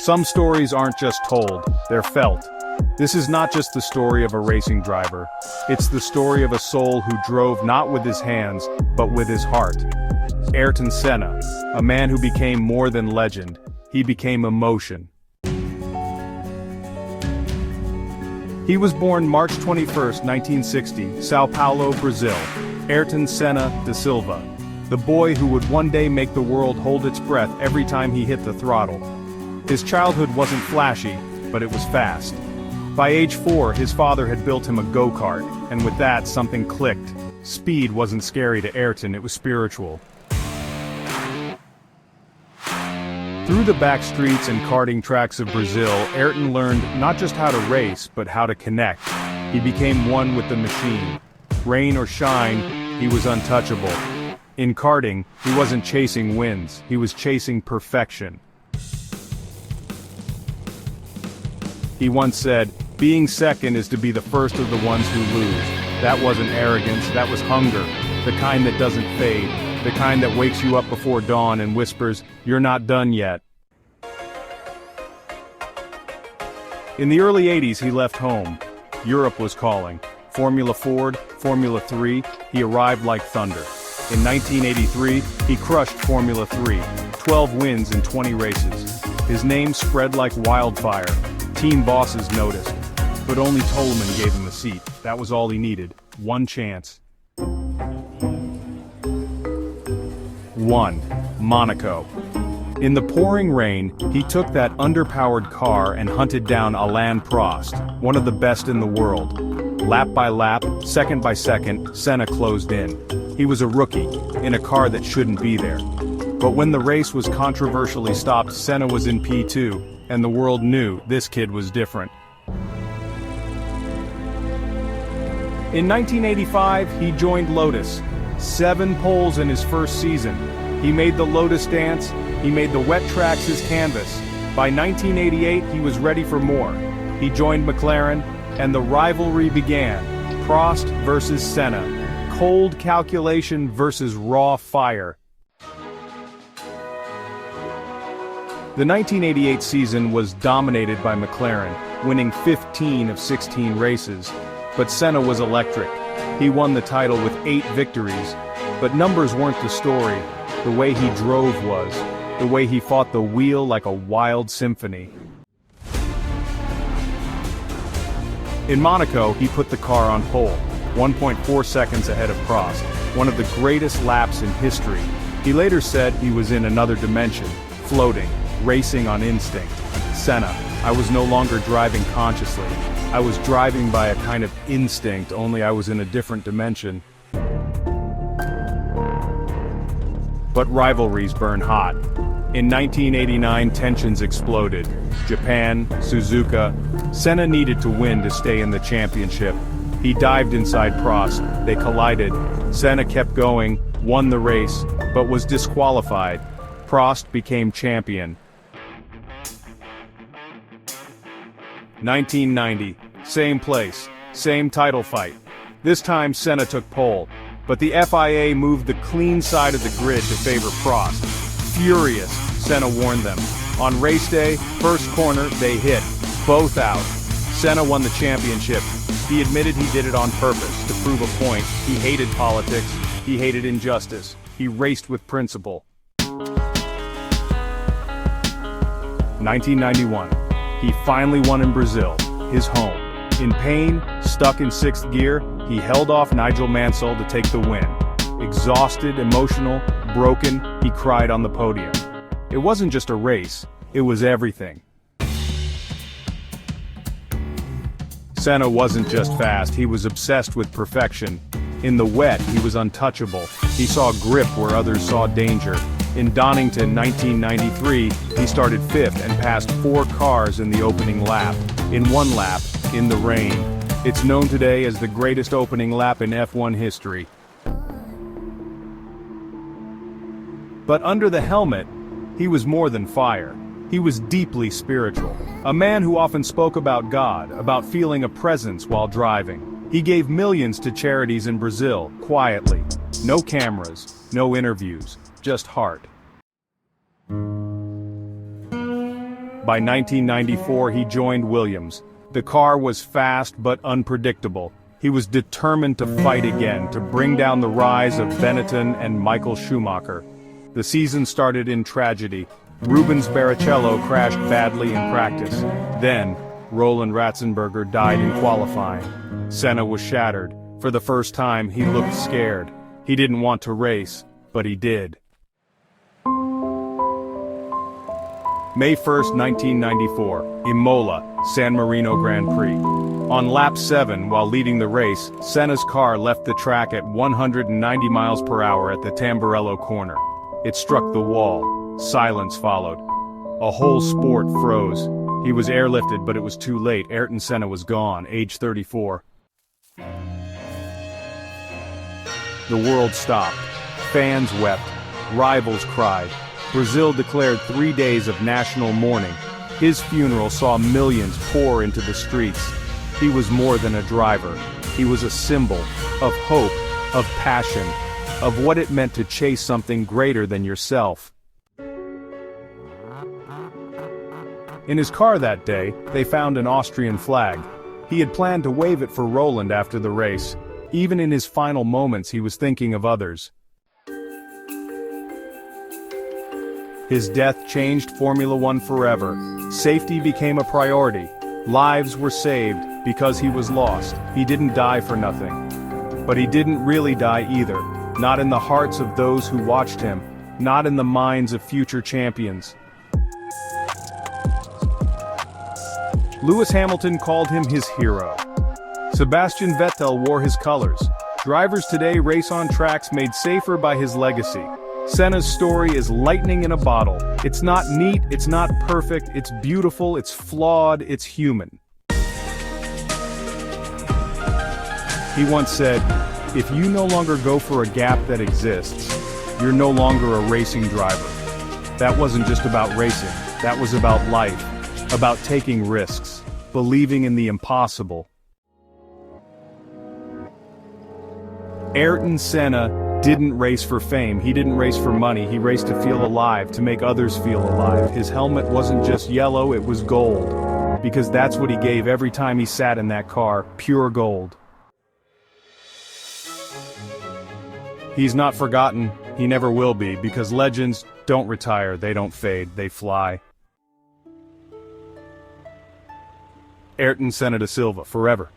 Some stories aren't just told, they're felt. This is not just the story of a racing driver. It's the story of a soul who drove not with his hands, but with his heart. Ayrton Senna, a man who became more than legend. He became emotion. He was born March 21, 1960, Sao Paulo, Brazil. Ayrton Senna da Silva. The boy who would one day make the world hold its breath every time he hit the throttle. His childhood wasn't flashy, but it was fast. By age 4, his father had built him a go-kart, and with that something clicked. Speed wasn't scary to Ayrton, it was spiritual. Through the back streets and karting tracks of Brazil, Ayrton learned not just how to race, but how to connect. He became one with the machine. Rain or shine, he was untouchable. In karting, he wasn't chasing wins, he was chasing perfection. He once said, "Being second is to be the first of the ones who lose." That wasn't arrogance, that was hunger. The kind that doesn't fade. The kind that wakes you up before dawn and whispers, "You're not done yet." In the early 80s he left home. Europe was calling. Formula Ford, Formula 3, he arrived like thunder. In 1983, he crushed Formula 3, 12 wins in 20 races. His name spread like wildfire. Team bosses noticed. But only Tolman gave him a seat. That was all he needed. One chance. 1. Monaco. In the pouring rain, he took that underpowered car and hunted down Alain Prost, one of the best in the world. Lap by lap, second by second, Senna closed in. He was a rookie, in a car that shouldn't be there. But when the race was controversially stopped, Senna was in P2, and the world knew this kid was different. In 1985, he joined Lotus. 7 poles in his first season. He made the Lotus dance, he made the wet tracks his canvas. By 1988, he was ready for more. He joined McLaren, and the rivalry began. Prost versus Senna. Cold calculation versus raw fire. The 1988 season was dominated by McLaren, winning 15 of 16 races. But Senna was electric. He won the title with 8 victories. But numbers weren't the story. The way he drove was. The way he fought the wheel like a wild symphony. In Monaco, he put the car on pole, 1.4 seconds ahead of Prost, one of the greatest laps in history. He later said he was in another dimension, floating, racing on instinct. Senna, I was no longer driving consciously. I was driving by a kind of instinct, only I was in a different dimension. But rivalries burn hot. In 1989, tensions exploded. Japan, Suzuka. Senna needed to win to stay in the championship. He dived inside Prost. They collided. Senna kept going, won the race, but was disqualified. Prost became champion. 1990, same place, same title fight. This time Senna took pole, but the FIA moved the clean side of the grid to favor Prost. Furious, Senna warned them. On race day, first corner, they hit, both out. Senna won the championship. He admitted he did it on purpose, to prove a point. He hated politics, he hated injustice, he raced with principle. 1991. He finally won in Brazil, his home. In pain, stuck in 6th gear, he held off Nigel Mansell to take the win. Exhausted, emotional, broken, he cried on the podium. It wasn't just a race, it was everything. Senna wasn't just fast, he was obsessed with perfection. In the wet, he was untouchable. He saw grip where others saw danger. In Donington 1993, he started 5th and passed 4 cars in the opening lap. In one lap, in the rain. It's known today as the greatest opening lap in F1 history. But under the helmet, he was more than fire. He was deeply spiritual. A man who often spoke about God, about feeling a presence while driving. He gave millions to charities in Brazil, quietly. No cameras, no By 1994 he joined Williams. The car was fast but unpredictable. He was determined to fight again, to bring down the rise of Benetton and Michael Schumacher. The season started in tragedy. Rubens Barrichello crashed badly in practice. Then, Roland Ratzenberger died in qualifying. Senna was shattered. For the first time, he looked scared. He didn't want to race, but he did. May 1, 1994, Imola, San Marino Grand Prix. On lap 7, while leading the race, Senna's car left the track at 190 miles per hour at the Tamburello corner. It struck the wall. Silence followed. A whole sport froze. He was airlifted, but it was too late. Ayrton Senna was gone, age 34. The world stopped. Fans wept. Rivals cried. Brazil declared 3 days of national mourning. His funeral saw millions pour into the streets. He was more than a driver. He was a symbol of hope, of passion, of what it meant to chase something greater than yourself. In his car that day, they found an Austrian flag. He had planned to wave it for Roland after the race. Even in his final moments, he was thinking of others. His death changed Formula One forever. Safety became a priority. Lives were saved because he was lost. He didn't die for nothing. But he didn't really die either. Not in the hearts of those who watched him. Not in the minds of future champions. Lewis Hamilton called him his hero. Sebastian Vettel wore his colors. Drivers today race on tracks made safer by his legacy. Senna's story is lightning in a bottle. It's not neat, it's not perfect, it's beautiful, it's flawed, it's human. He once said, "If you no longer go for a gap that exists, you're no longer a racing driver." That wasn't just about racing, that was about life, about taking risks, believing in the impossible. Ayrton Senna didn't race for fame, he didn't race for money, he raced to feel alive, to make others feel alive. His helmet wasn't just yellow, it was gold. Because that's what he gave every time he sat in that car, pure gold. He's not forgotten, he never will be, because legends don't retire, they don't fade, they fly. Ayrton Senna da Silva, forever.